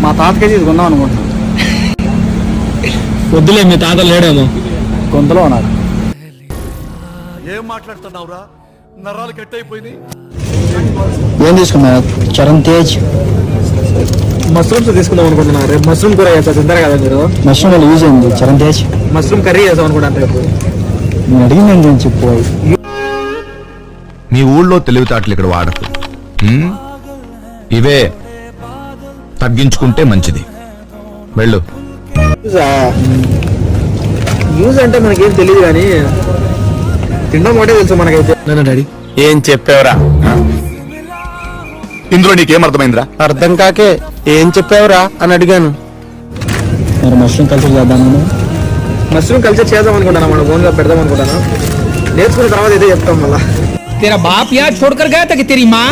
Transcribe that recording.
మా తాతకే తీసుకుందాం అనుకుంటున్నాను. వద్దులే, మీ తాత లేడేమో. కొంతలో ఉన్నాడు. ఏం మాట్లాడుతున్నావురా? నరాలు కట్ అయిపోయింది. ఏం తీసుకున్నా? చరణ్ తేజ్ మష్రూమ్స్ తీసుకుందాం అనుకుంటున్నా. రేపు మష్రూమ్ కూర చేస్తా, తింటారు కదా మీరు? మష్రూమ్ వాళ్ళు యూజ్ అయింది. చరణ్ తేజ్ మష్రూమ్ కర్రీ చేద్దాం అనుకుంటా రేపు. నేను అడిగింది నేను చెప్పు. మీ ఊళ్ళో తెలివితేటలు ఇక్కడ వాడకు. ఇవే తగ్గించుకుంటే మంచిది. వెళ్ళు. యూజ్ అంటే మనకేం తెలియదు కానీ తినడం ఒకటే తెలుసు మనకైతే. నన్ను డాడీ ఏం చెప్పావురా? ఇందులో నీకేం అర్థమైందిరా? అర్థం కాకే ఏం చెప్పావురా అని అడిగాను. మరి మష్రూమ్ కల్చర్ చేద్దామని. మష్రూమ్ కల్చర్ చేద్దాం అనుకుంటాను, మనం ఓన్గా పెడదాం అనుకుంటాను. నేర్చుకున్న తర్వాత ఇదే చెప్తాం మళ్ళా. तेरा बाप यहाँ छोड़कर गया था कि तेरी माँ